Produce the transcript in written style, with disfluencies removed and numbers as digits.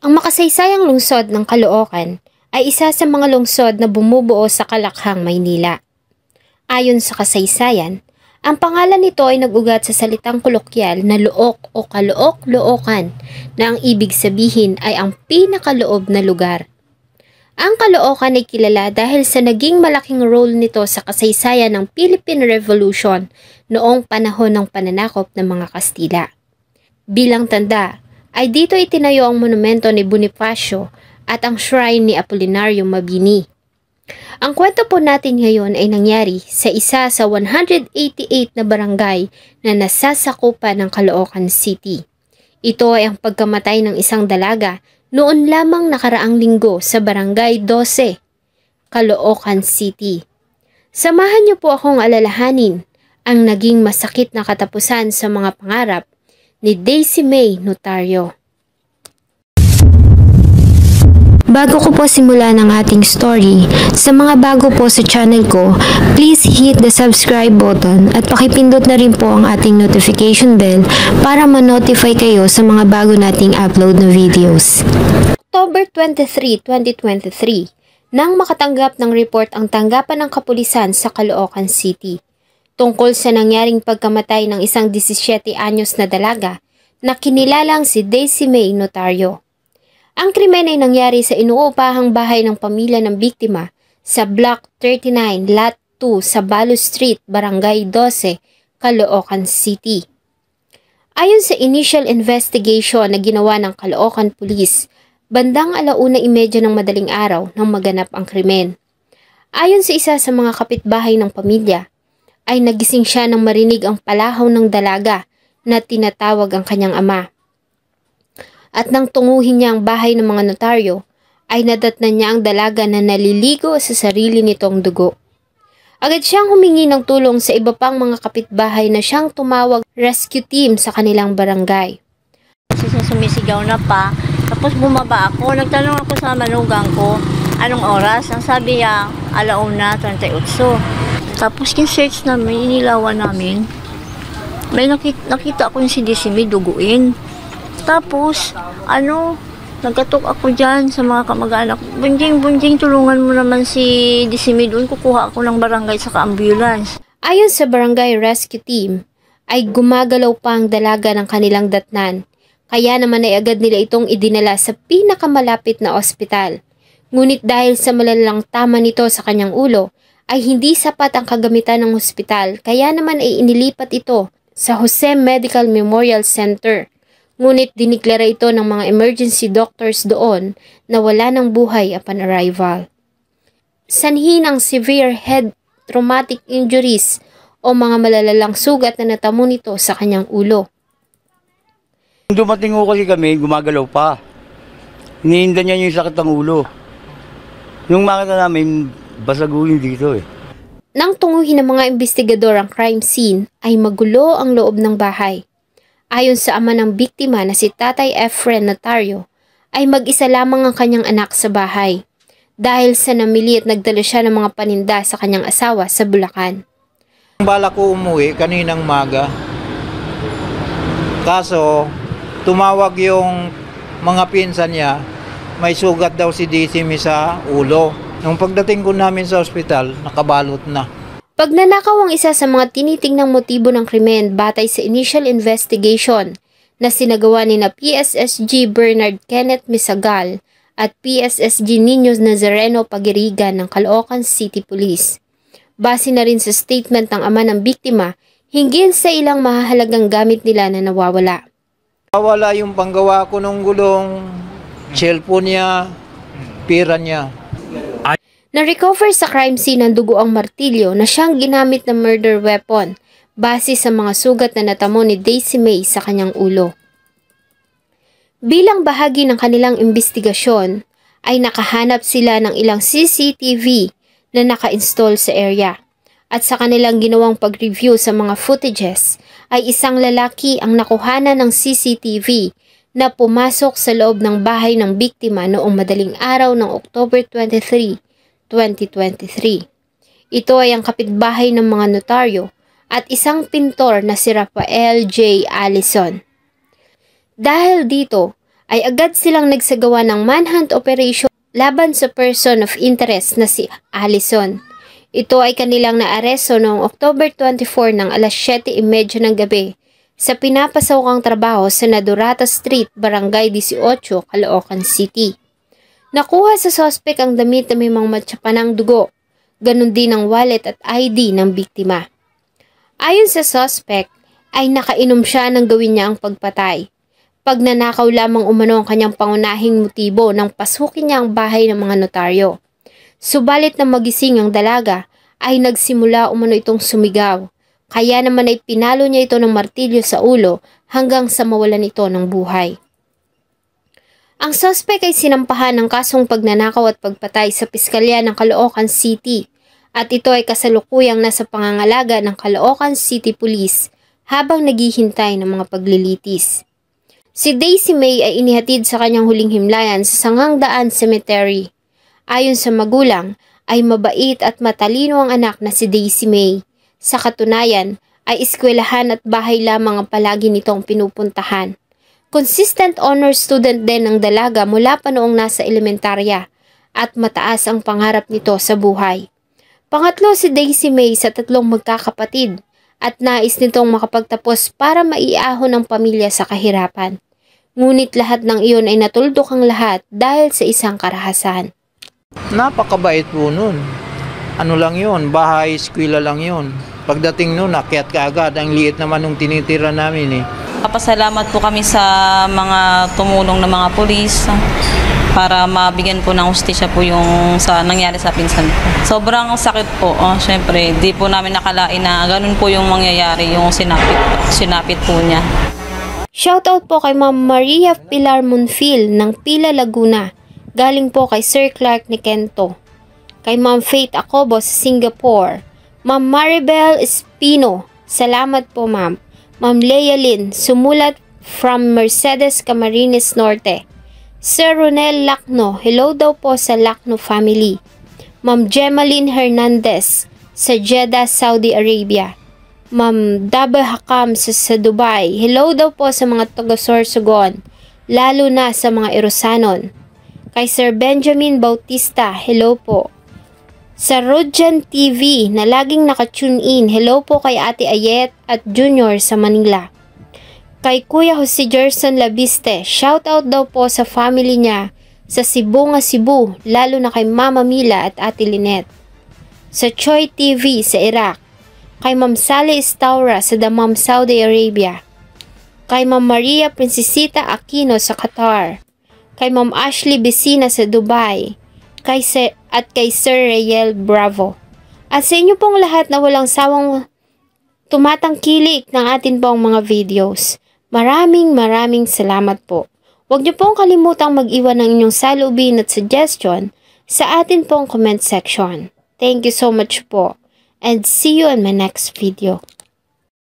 Ang makasaysayang lungsod ng Caloocan ay isa sa mga lungsod na bumubuo sa Kalakhang, Maynila. Ayon sa kasaysayan, ang pangalan nito ay nag-ugat sa salitang kolokyal na Luok o Kalook-Lookan na ang ibig sabihin ay ang pinakaloob na lugar. Ang Caloocan ay kilala dahil sa naging malaking role nito sa kasaysayan ng Philippine Revolution noong panahon ng pananakop ng mga Kastila. Bilang tanda, ay dito itinayo ang monumento ni Bonifacio at ang shrine ni Apolinario Mabini. Ang kwento po natin ngayon ay nangyari sa isa sa 188 na barangay na nasasakupan ng Caloocan City. Ito ay ang pagkamatay ng isang dalaga noon lamang nakaraang linggo sa Barangay 12, Caloocan City. Samahan niyo po akong alalahanin ang naging masakit na katapusan sa mga pangarap ni Daisy May Notario. Bago ko po simulan ang ating story, sa mga bago po sa channel ko, please hit the subscribe button at pakipindot na rin po ang ating notification bell para ma-notify kayo sa mga bago nating upload na videos. October 23, 2023, nang makatanggap ng report ang tanggapan ng kapulisan sa Caloocan City tungkol sa nangyaring pagkamatay ng isang 17 anyos na dalaga na kinilalang si Daisy May Notario. Ang krimen ay nangyari sa inuupahang bahay ng pamilya ng biktima sa Block 39, Lot 2 sa Balu Street, Barangay 12, Caloocan City. Ayon sa initial investigation na ginawa ng Caloocan Police, bandang 1:30 ng madaling araw nang maganap ang krimen. Ayon sa isa sa mga kapitbahay ng pamilya, ay nagising siya nang marinig ang palahaw ng dalaga na tinatawag ang kanyang ama. At nang tunguhin niya ang bahay ng mga notaryo, ay nadatnan niya ang dalaga na naliligo sa sarili nitong dugo. Agad siyang humingi ng tulong sa iba pang mga kapitbahay na siyang tumawag rescue team sa kanilang barangay. Sumisigaw na pa, tapos bumaba ako, nagtanong ako sa manugang ko, anong oras? Ang sabi niya, 1:38. Tapos kin-search namin, inilawan namin. May nakita ko yung si Disimi duguin. Tapos, nagkatok ako dyan sa mga kamag-anak. Bunjing, tulungan mo naman si Disimi doon. Kukuha ako ng barangay sa ambulance. Ayon sa barangay rescue team, ay gumagalaw pa ang dalaga ng kanilang datnan. Kaya naman ay agad nila itong idinala sa pinakamalapit na ospital. Ngunit dahil sa malalang tama nito sa kanyang ulo, ay hindi sapat ang kagamitan ng ospital. Kaya naman ay inilipat ito sa Jose Medical Memorial Center. Ngunit diniklara ito ng mga emergency doctors doon na wala ng buhay upon arrival. Sanhi ng severe head traumatic injuries o mga malalalang sugat na natamo nito sa kanyang ulo. Dumating ko kasi kami, gumagalaw pa. Hinihinda niya yung sakit ng ulo. Yung makita namin, basagulin dito eh. Nang tunguhin ng mga investigador ang crime scene, ay magulo ang loob ng bahay. Ayon sa ama ng biktima na si Tatay Efren Notario, ay mag-isa lamang ang kanyang anak sa bahay dahil sa namili at nagdala siya ng mga paninda sa kanyang asawa sa Bulacan. Bala ko umuwi kaninang maga. Kaso, tumawag yung mga pinsan niya, may sugat daw si Disimi sa ulo. Nung pagdating ko namin sa ospital, nakabalot na. Pagnanakaw ang isa sa mga tinitingnang motibo ng krimen batay sa initial investigation na sinagawa ni na PSSG Bernard Kenneth Misagal at PSSG Niños Nazareno Pagirigan ng Caloocan City Police. Base na rin sa statement ng ama ng biktima hinggil sa ilang mahahalagang gamit nila na nawawala. Nawala yung panggawa ko ng gulong, cellphone niya, pera niya. Na-recover sa crime scene ang dugo ang martilyo na siyang ginamit na murder weapon base sa mga sugat na natamo ni Daisy May sa kanyang ulo. Bilang bahagi ng kanilang investigasyon, ay nakahanap sila ng ilang CCTV na naka-install sa area. At sa kanilang ginawang pag-review sa mga footages, ay isang lalaki ang nakuhanan ng CCTV na pumasok sa loob ng bahay ng biktima noong madaling araw ng October 23, 2023. Ito ay ang kapitbahay ng mga notaryo at isang pintor na si Rafael J. Allison. Dahil dito, ay agad silang nagsagawa ng manhunt operation laban sa person of interest na si Allison. Ito ay kanilang naaresto noong October 24 ng alas 7:30 ng gabi sa pinapasawakang trabaho sa Nadurata Street, Barangay 18, Caloocan City. Nakuha sa suspect ang damit na may mga matsapa ng dugo, ganun din ang wallet at ID ng biktima. Ayon sa suspect, ay nakainom siya nang gawin niya ang pagpatay. Pagnanakaw lamang umano ang kanyang pangunahing motibo nang pasukin niya ang bahay ng mga notaryo. Subalit na magising ang dalaga, ay nagsimula umano itong sumigaw. Kaya naman ay pinalo niya ito ng martilyo sa ulo hanggang sa mawalan ito ng buhay. Ang suspect ay sinampahan ng kasong pagnanakaw at pagpatay sa Piskalya ng Caloocan City at ito ay kasalukuyang nasa pangangalaga ng Caloocan City Police habang naghihintay ng mga paglilitis. Si Daisy May ay inihatid sa kanyang huling himlayan sa Sangangdaan Cemetery. Ayon sa magulang, ay mabait at matalino ang anak na si Daisy May. Sa katunayan, ay eskwelahan at bahay lamang ang palagi nitong pinupuntahan. Consistent honor student din ng dalaga mula pa noong nasa elementarya at mataas ang pangarap nito sa buhay. Pangatlo si Daisy May sa 3 magkakapatid at nais nitong makapagtapos para maiahon ang pamilya sa kahirapan. Ngunit lahat ng iyon ay natuldok ang lahat dahil sa isang karahasan. Napakabait po nun. Ano lang yun, bahay, eskwela lang yun. Pagdating nun, akyat ka agad. Ang liit naman nung tinitira namin eh. Papasalamat po kami sa mga tumulong ng mga pulis para mabigyan po ng hustisya po yung sa nangyari sa pinsan ko. Sobrang sakit po. Syempre, di po namin nakalain na ganun po yung mangyayari, yung sinapit po niya. Shoutout po kay Ma'am Maria Pilar Monfil ng Pila, Laguna. Galing po kay Sir Clark ni Kento. Kay Ma'am Faith Acobo sa Singapore. Ma'am Maribel Espino. Salamat po ma'am. Ma'am Leia Lynn. Sumulat from Mercedes, Camarines Norte. Sir Ronel Lacno, hello daw po sa Lacno family. Ma'am Gemaline Hernandez sa Jeddah, Saudi Arabia. Ma'am Daba Hakam sa Dubai, hello daw po sa mga taga-Sorsogon, lalo na sa mga Erosanon. Kay Sir Benjamin Bautista, hello po. Sa Rodjan TV na laging nakatune in, hello po kay Ate Ayet at Junior sa Manila. Kay Kuya Jose Gerson Labiste, shoutout daw po sa family niya sa Cebu, lalo na kay Mama Mila at Ate Lynette. Sa Choi TV sa Iraq, kay Ma'am Sally Estaura sa Dammam, Saudi Arabia, kay Ma'am Maria Princesita Aquino sa Qatar, kay Ma'am Ashley Besina sa Dubai, kay Sir Rayel Bravo. At sa inyo pong lahat na walang sawang tumatangkilik ng atin pong mga videos. Maraming salamat po. Huwag niyo pong kalimutang mag-iwan ng inyong saloobin at suggestion sa atin pong comment section. Thank you so much po and see you in my next video.